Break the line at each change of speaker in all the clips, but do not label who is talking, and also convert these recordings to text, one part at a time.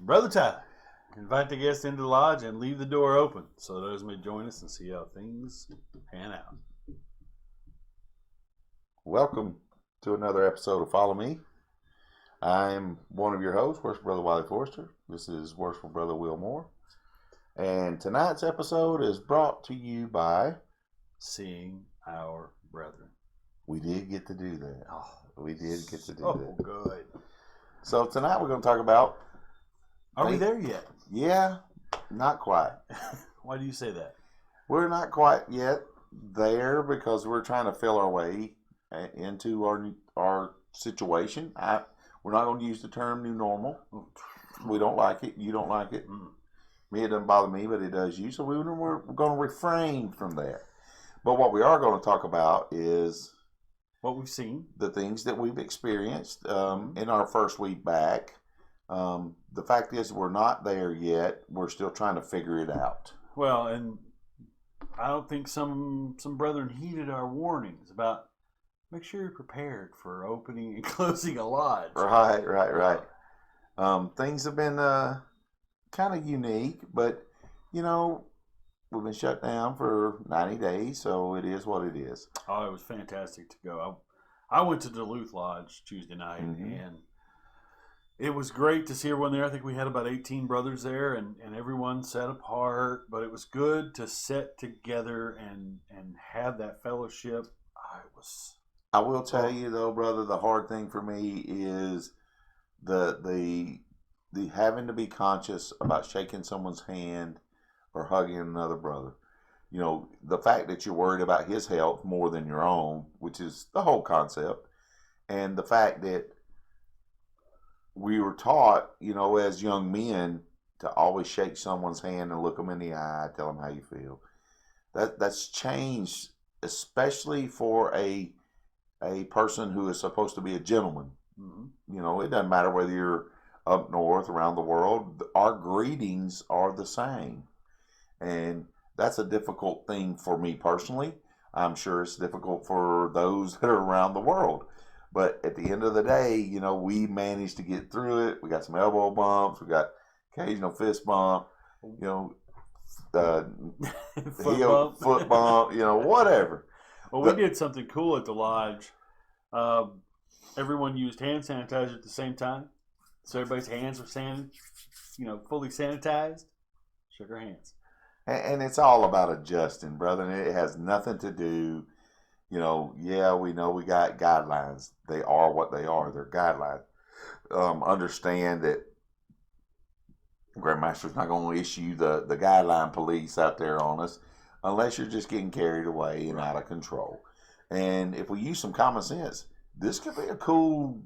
Brother Tyler, invite the guests into the lodge and leave the door open so those may join us and see how things pan out.
Welcome to another episode of Follow Me. I'm one of your hosts, Worshipful Brother Wiley Forrester. This is Worshipful Brother Will Moore. And tonight's episode is brought to you by
Seeing Our Brethren.
We did get to do that. We did get to do that.
Oh, good.
So tonight we're going to talk about...
Are we there yet?
Yeah, not quite.
Why do you say that?
We're not quite yet there because we're trying to feel our way into our situation. We're not going to use the term new normal. We don't like it. You don't like it. Me, it doesn't bother me, but it does you. So we're going to refrain from that. But what we are going to talk about is
what we've seen,
the things that we've experienced in our first week back. The fact is we're not there yet. We're still trying to figure it out.
Well, and I don't think some brethren heeded our warnings about make sure you're prepared for opening and closing a lodge.
Right. Things have been kind of unique, but we've been shut down for 90 days, so it is what it is.
Oh, it was fantastic to go. I went to Duluth Lodge Tuesday night, and it was great to see everyone there. I think we had about 18 brothers there, and everyone set apart, but it was good to sit together and have that fellowship.
I will tell you, though, brother, the hard thing for me is the having to be conscious about shaking someone's hand or hugging another brother. The fact that you're worried about his health more than your own, which is the whole concept, and the fact that we were taught, as young men, to always shake someone's hand and look them in the eye, tell them how you feel. That's changed, especially for a person who is supposed to be a gentleman. It doesn't matter whether you're up north, around the world. Our greetings are the same. And that's a difficult thing for me personally. I'm sure it's difficult for those that are around the world. But at the end of the day, we managed to get through it. We got some elbow bumps. We got occasional fist bump, foot bump, whatever.
Well, we did something cool at the lodge. Everyone used hand sanitizer at the same time. So everybody's hands were fully sanitized. Shook our hands.
And it's all about adjusting, brother. And it has nothing to do... we know we got guidelines. They are what they are. They're guidelines. Understand that Grandmaster's not going to issue the guideline police out there on us unless you're just getting carried away and out of control. And if we use some common sense, this could be a cool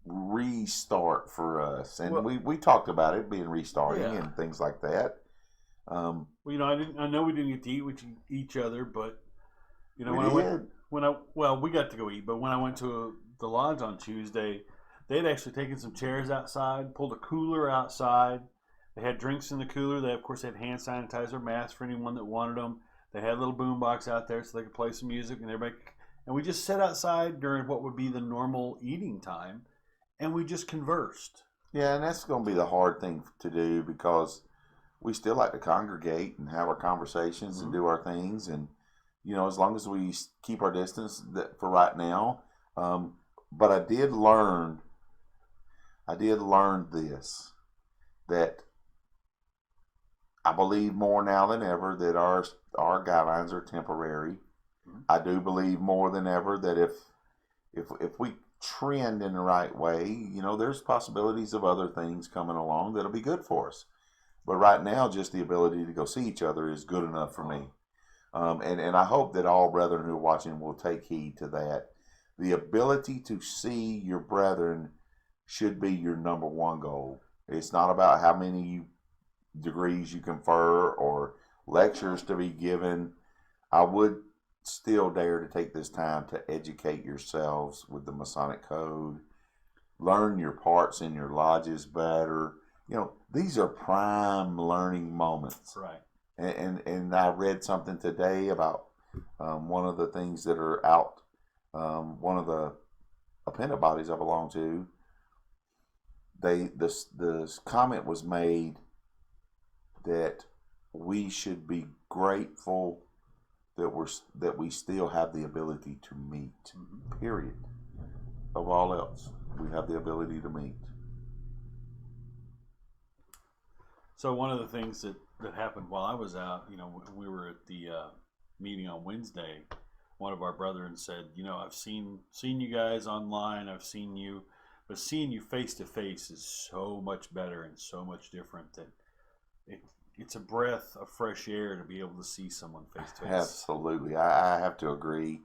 restart for us. And we talked about it being restarting and things like that.
I know we didn't get to eat with each other, but we got to go eat, but when I went to the lodge on Tuesday, they had actually taken some chairs outside, pulled a cooler outside. They had drinks in the cooler. They, of course, had hand sanitizer, masks for anyone that wanted them. They had a little boom box out there so they could play some music, and we just sat outside during what would be the normal eating time, and we just conversed.
Yeah, and that's going to be the hard thing to do because we still like to congregate and have our conversations and do our things, and as long as we keep our distance for right now. But I did learn this, that I believe more now than ever that our guidelines are temporary. I do believe more than ever that if we trend in the right way, there's possibilities of other things coming along that'll be good for us. But right now, just the ability to go see each other is good enough for me. And I hope that all brethren who are watching will take heed to that. The ability to see your brethren should be your number one goal. It's not about how many degrees you confer or lectures to be given. I would still dare to take this time to educate yourselves with the Masonic Code. Learn your parts in your lodges better. These are prime learning moments.
Right.
And I read something today about one of the things that are out, one of the appendant bodies I belong to, the comment was made that we should be grateful that we still have the ability to meet. Period. Of all else, we have the ability to meet.
So one of the things that happened while I was out, we were at the meeting on Wednesday. One of our brethren said, I've seen you guys online. I've seen you, but seeing you face to face is so much better and so much different that it's a breath of fresh air to be able to see someone face to face.
Absolutely, I have to agree.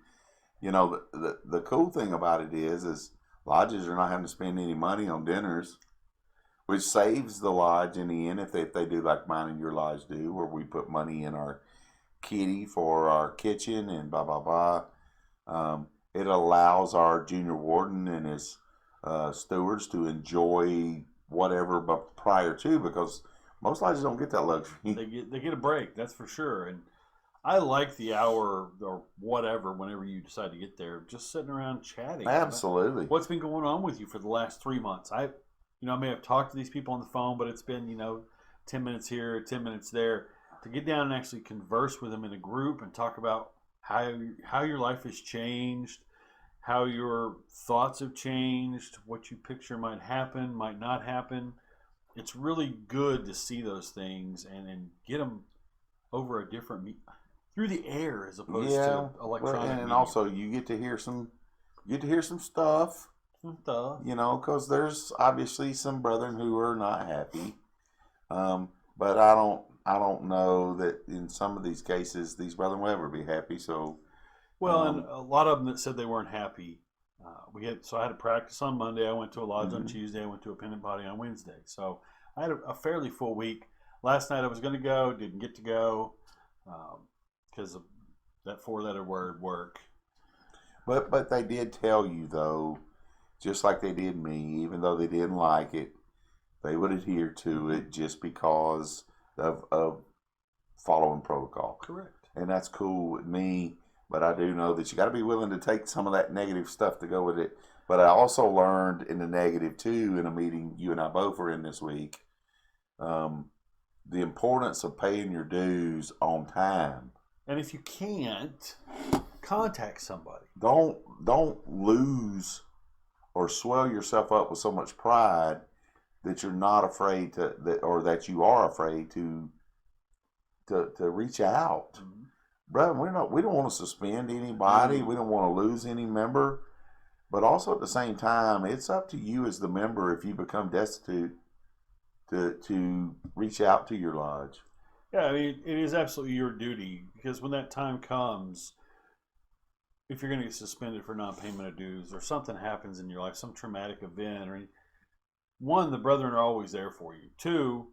The cool thing about it is lodges are not having to spend any money on dinners, which saves the lodge in the end if they do like mine and your lodge do, where we put money in our kitty for our kitchen and blah blah blah. It allows our junior warden and his stewards to enjoy whatever, but prior to, because most lodges don't get that luxury.
They get a break, that's for sure. And I like the hour or whatever, whenever you decide to get there, just sitting around chatting.
Absolutely.
What's been going on with you for the last 3 months? I may have talked to these people on the phone, but it's been 10 minutes here, 10 minutes there. To get down and actually converse with them in a group and talk about how your life has changed, how your thoughts have changed, what you picture might happen, might not happen. It's really good to see those things and get them over a different through the air as opposed to electronic.
And
media.
also you get to hear some stuff. Because there's obviously some brethren who are not happy. But I don't know that in some of these cases these brethren will ever be happy. So,
and a lot of them that said they weren't happy. I had a practice on Monday. I went to a lodge on Tuesday. I went to a pennant body on Wednesday. So I had a fairly full week. Last night I was going to go, didn't get to go because of that 4-letter word work.
But they did tell you though, just like they did me, even though they didn't like it, they would adhere to it just because of following protocol.
Correct.
And that's cool with me. But I do know that you got to be willing to take some of that negative stuff to go with it. But I also learned in the negative too, in a meeting you and I both were in this week, the importance of paying your dues on time.
And if you can't, contact somebody.
Don't lose or swell yourself up with so much pride that you're not afraid that you are afraid to reach out. Mm-hmm. Brother, we don't want to suspend anybody. Mm-hmm. We don't want to lose any member. But also at the same time, it's up to you as the member, if you become destitute, to reach out to your lodge.
Yeah, I mean, it is absolutely your duty, because when that time comes, if you're going to get suspended for non-payment of dues or something happens in your life, some traumatic event, or one, the brethren are always there for you. Two,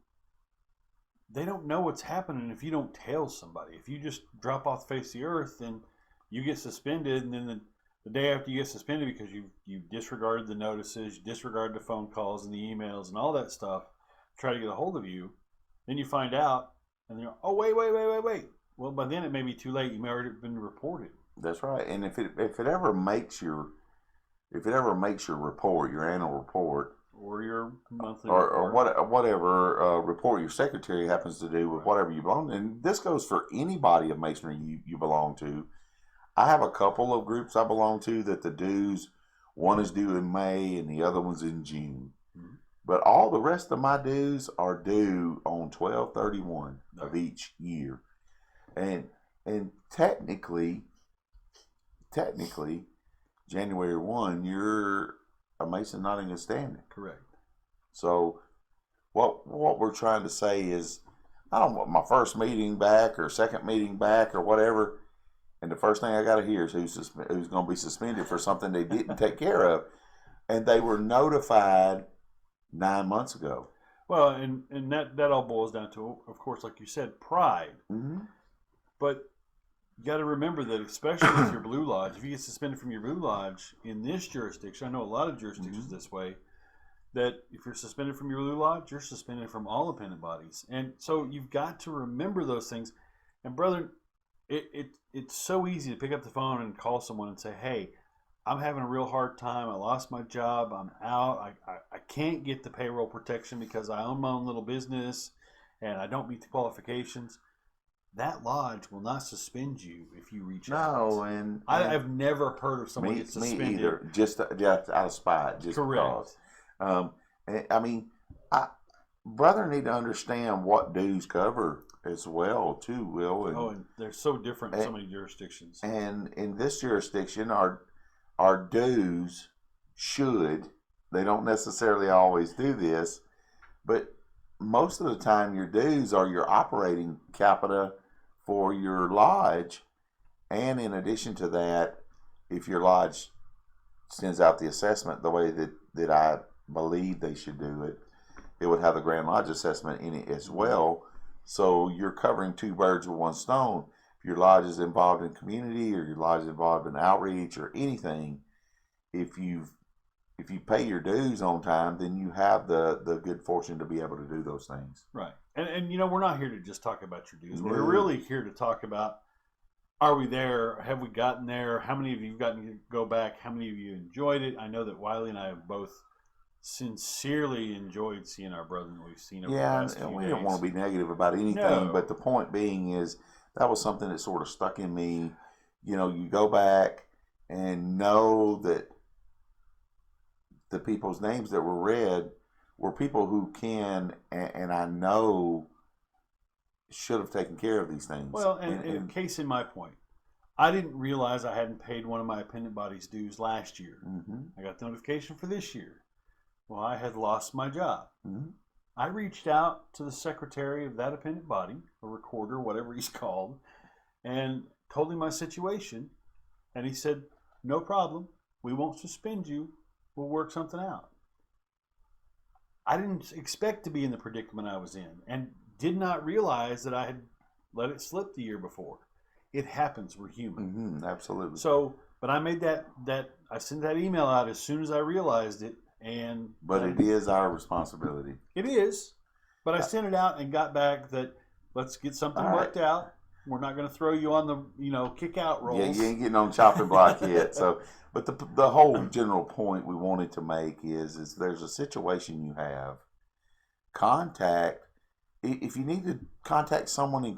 they don't know what's happening if you don't tell somebody. If you just drop off the face of the earth, then you get suspended, and then the day after you get suspended because you disregarded the notices, you disregarded the phone calls and the emails and all that stuff, try to get a hold of you, then you find out, and they're, oh, wait. Well, by then it may be too late. You may already have been reported.
That's right. And if it ever makes your report, your annual report,
or your monthly
or whatever report your secretary happens to do with whatever you belong to, and this goes for any body of masonry you belong to. I have a couple of groups I belong to that the dues, one is due in May and the other one's in June. Mm-hmm. But all the rest of my dues are due on 12/31 of each year. And technically, January 1, you're a Mason not in good standing.
Correct.
So what we're trying to say is, I don't want my first meeting back or second meeting back or whatever, and the first thing I got to hear is who's going to be suspended for something they didn't take care of, and they were notified 9 months ago.
Well, and that all boils down to, of course, like you said, pride. Mm-hmm. But you got to remember that, especially with your Blue Lodge, if you get suspended from your Blue Lodge in this jurisdiction, I know a lot of jurisdictions mm-hmm. this way, that if you're suspended from your Blue Lodge, you're suspended from all appendant bodies. And so you've got to remember those things. And brethren, it's so easy to pick up the phone and call someone and say, hey, I'm having a real hard time. I lost my job. I'm out. I can't get the payroll protection because I own my own little business and I don't meet the qualifications. That lodge will not suspend you if you reach out.
No, and
I've never heard of someone get suspended.
Me either. Just out of spite, just
Correct.
because. I mean, brother need to understand what dues cover as well, too, Will.
And they're so different in so many jurisdictions.
And in this jurisdiction, our dues they don't necessarily always do this, but most of the time your dues are your operating capita for your lodge. And in addition to that, if your lodge sends out the assessment the way that I believe they should do it, it would have the Grand Lodge assessment in it as well. So you're covering two birds with one stone. If your lodge is involved in community or your lodge is involved in outreach or anything, if you pay your dues on time, then you have the good fortune to be able to do those things.
Right. And we're not here to just talk about your dues. We're really here to talk about, are we there? Have we gotten there? How many of you have gotten to go back? How many of you enjoyed it? I know that Wiley and I have both sincerely enjoyed seeing our brother that we've seen over the past few days.
We don't want to be negative about anything, but the point being is that was something that sort of stuck in me. You go back and know that the people's names that were read were people who can, and I know, should have taken care of these things.
Well, and case in my point, I didn't realize I hadn't paid one of my appendant body's dues last year.
Mm-hmm.
I got the notification for this year. Well, I had lost my job.
Mm-hmm.
I reached out to the secretary of that appendant body, a recorder, whatever he's called, and told him my situation. And he said, no problem. We won't suspend you. We'll work something out. I didn't expect to be in the predicament I was in and did not realize that I had let it slip the year before. It happens. We're human.
Mm-hmm, absolutely.
So, but I made that I sent that email out as soon as I realized it. But
it is our responsibility.
It is. But I sent it out and got back that let's get something worked out. We're not going to throw you on the kick out rolls.
Yeah, you ain't getting on chopping block yet. So, but the whole general point we wanted to make is there's a situation you have. If you need to contact someone in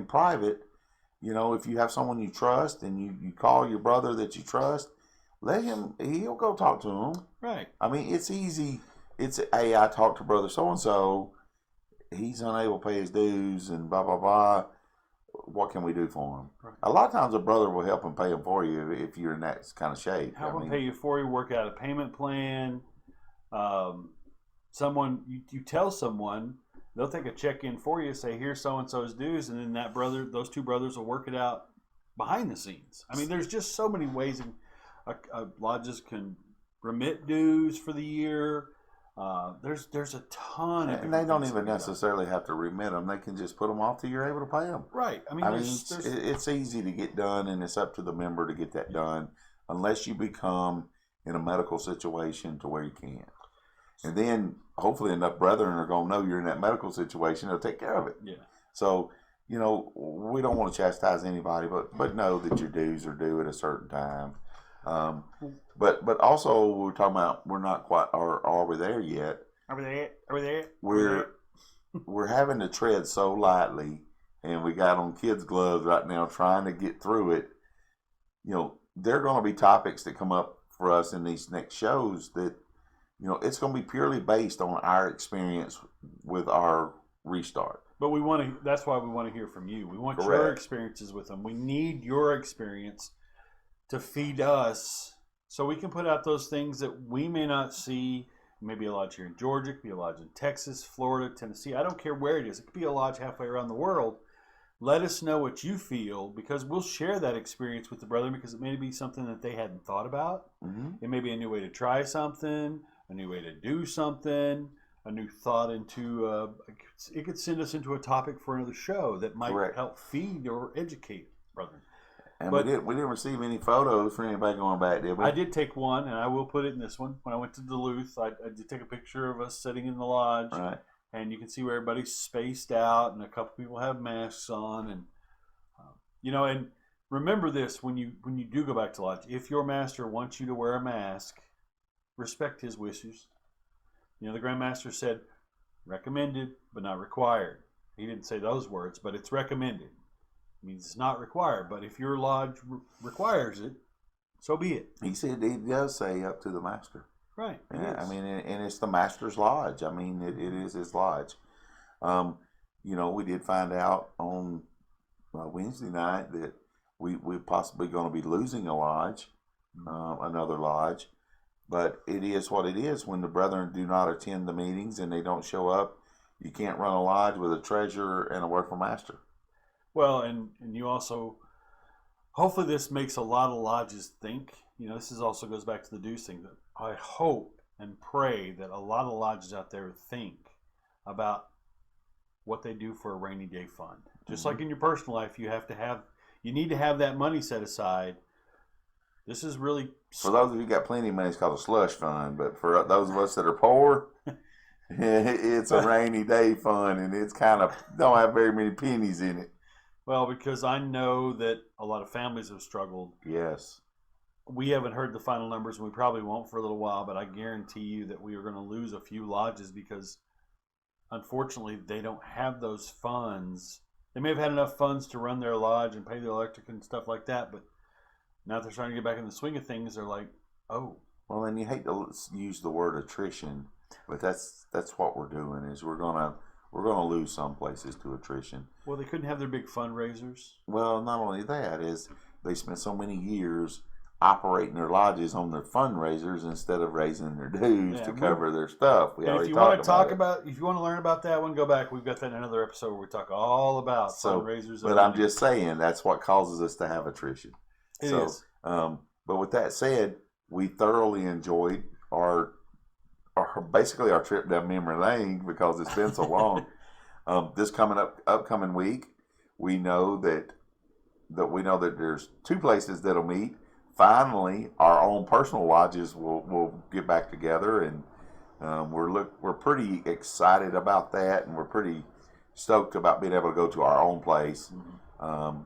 private, if you have someone you trust and you call your brother that you trust, he'll go talk to him.
Right.
I mean, it's easy. Hey, I talked to brother so-and-so. He's unable to pay his dues and blah, blah, blah. What can we do for him? Right. A lot of times a brother will help him pay him for you if you're in that kind of shape.
Help him pay you for you, work out a payment plan. You tell someone, they'll take a check-in for you, say, here's so-and-so's dues, and then those two brothers will work it out behind the scenes. I mean, there's just so many ways lodges can remit dues for the year. There's a ton of,
and they don't even necessarily have to remit them. They can just put them off till you're able to pay them.
Right. I mean,
it's easy to get done, and it's up to the member to get that done, unless you become in a medical situation to where you can't. And then hopefully enough brethren are going to know you're in that medical situation. They'll take care of it.
Yeah.
So we don't want to chastise anybody, but know that your dues are due at a certain time. But also we're talking about we're not quite, or are we there yet?
Are we there?
We're having to tread so lightly, and we got on kids' gloves right now trying to get through it. There are going to be topics that come up for us in these next shows that, it's going to be purely based on our experience with our restart.
But that's why we want to hear from you. We want your experiences with them. We need your experience to feed us so we can put out those things that we may not see. Maybe a lodge here in Georgia, it could be a lodge in Texas, Florida, Tennessee. I don't care where it is. It could be a lodge halfway around the world. Let us know what you feel, because we'll share that experience with the brethren, because it may be something that they hadn't thought about.
Mm-hmm.
It may be a new way to try something, a new way to do something, a new thought into it could send us into a topic for another show that might help feed or educate brethren.
And we didn't receive any photos for anybody going back, did we?
I did take one, and I will put it in this one. When I went to Duluth, I did take a picture of us sitting in the lodge.
Right.
And you can see where everybody's spaced out, and a couple people have masks on, and and remember this when you do go back to lodge. If your master wants you to wear a mask, respect his wishes. You know, the Grand Master said, recommended but not required. He didn't say those words, but it's recommended. It means it's not required. But if your lodge requires it, so be it.
He said he does say up to the master.
Right.
Yeah, I mean, and it's the master's lodge. I mean, it is his lodge. You know, we did find out on Wednesday night that we're possibly going to be losing a lodge, another lodge. But it is what it is. When the brethren do not attend the meetings and they don't show up, you can't run a lodge with a treasurer and a workful master.
Well, and you also, hopefully this makes a lot of lodges think. You know, this also goes back to the dues thing. I hope and pray that a lot of lodges out there think about what they do for a rainy day fund. Just like in your personal life, you need to have that money set aside. This is really,
for those of you who got plenty of money, it's called a slush fund. But for those of us that are poor, it's a rainy day fund, and it's kind of don't have very many pennies in it.
Well, because I know that a lot of families have struggled.
Yes.
We haven't heard the final numbers, and we probably won't for a little while, but I guarantee you that we are going to lose a few lodges because, unfortunately, they don't have those funds. They may have had enough funds to run their lodge and pay the electric and stuff like that, but now they're trying to get back in the swing of things. They're like, oh.
Well, and you hate to use the word attrition, but that's what we're doing is we're gonna lose some places to attrition.
Well, they couldn't have their big fundraisers.
Well, not only that is they spent so many years operating their lodges on their fundraisers instead of raising their dues to cover their stuff.
If you want to learn about that one, go back. We've got that in another episode where we talk all about fundraisers.
But I'm just saying that's what causes us to have attrition.
It is.
But with that said, we thoroughly enjoyed our basically our trip down memory lane because it's been so long. This upcoming week, we know that there's two places that'll meet. Finally, our own personal lodges will get back together, and we're pretty excited about that, and we're pretty stoked about being able to go to our own place. Mm-hmm.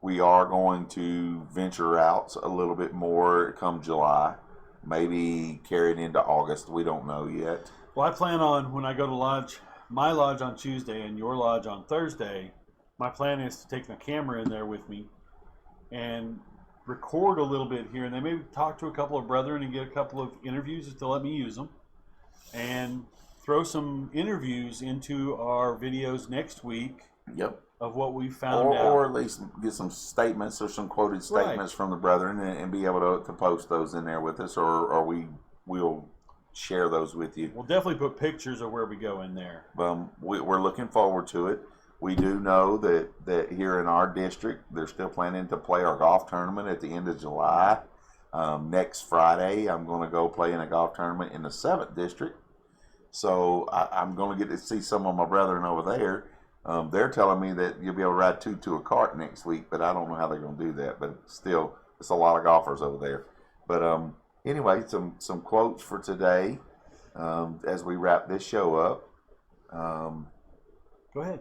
We are going to venture out a little bit more come July, maybe carry it into August. We don't know yet.
Well, I plan on, when I go to my lodge on Tuesday and your lodge on Thursday, my plan is to take my camera in there with me and record a little bit here, and then maybe talk to a couple of brethren and get a couple of interviews if they'll let me use them, and throw some interviews into our videos next week.
Yep.
Of what we found out.
Or at least get some statements or some quoted statements from the brethren and be able to post those in there with us, or we'll share those with you.
We'll definitely put pictures of where we go in there.
We're looking forward to it. We do know that here in our district, they're still planning to play our golf tournament at the end of July. Next Friday, I'm going to go play in a golf tournament in the 7th district. So I'm going to get to see some of my brethren over there. They're telling me that you'll be able to ride two to a cart next week, but I don't know how they're going to do that. But still, it's a lot of golfers over there. But anyway, some quotes for today as we wrap this show up.
Go ahead.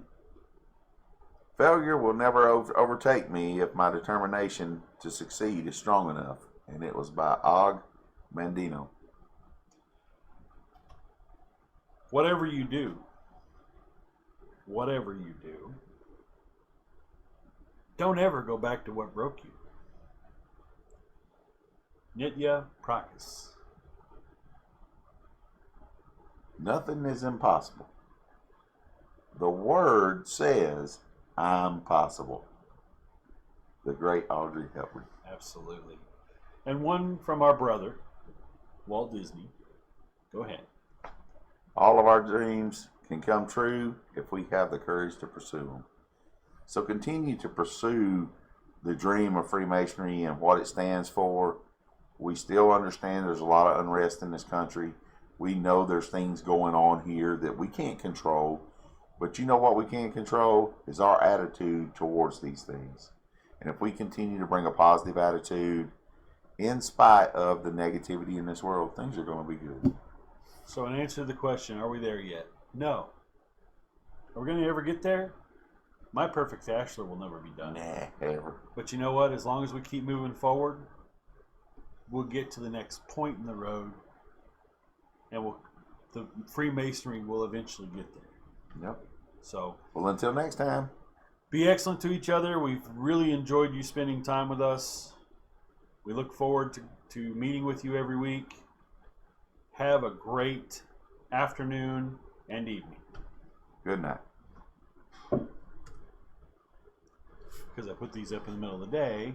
Failure will never overtake me if my determination to succeed is strong enough. And it was by Og Mandino.
Whatever you do, don't ever go back to what broke you. Nitya Prakas.
Nothing is impossible. The word says, I'm possible. The great Audrey Hepburn.
Absolutely. And one from our brother, Walt Disney. Go ahead.
All of our dreams can come true if we have the courage to pursue them. So continue to pursue the dream of Freemasonry and what it stands for. We still understand there's a lot of unrest in this country. We know there's things going on here that we can't control. But you know what we can control is our attitude towards these things. And if we continue to bring a positive attitude, in spite of the negativity in this world, things are going to be good.
So in answer to the question, are we there yet? No. Are we going to ever get there? My perfect bachelor will never be done.
Nah, ever.
But you know what? As long as we keep moving forward, we'll get to the next point in the road, and the Freemasonry will eventually get there.
Yep.
So,
well, until next time,
be excellent to each other. We've really enjoyed you spending time with us. We look forward to meeting with you every week. Have a great afternoon and evening.
Good night.
Because I put these up in the middle of the day.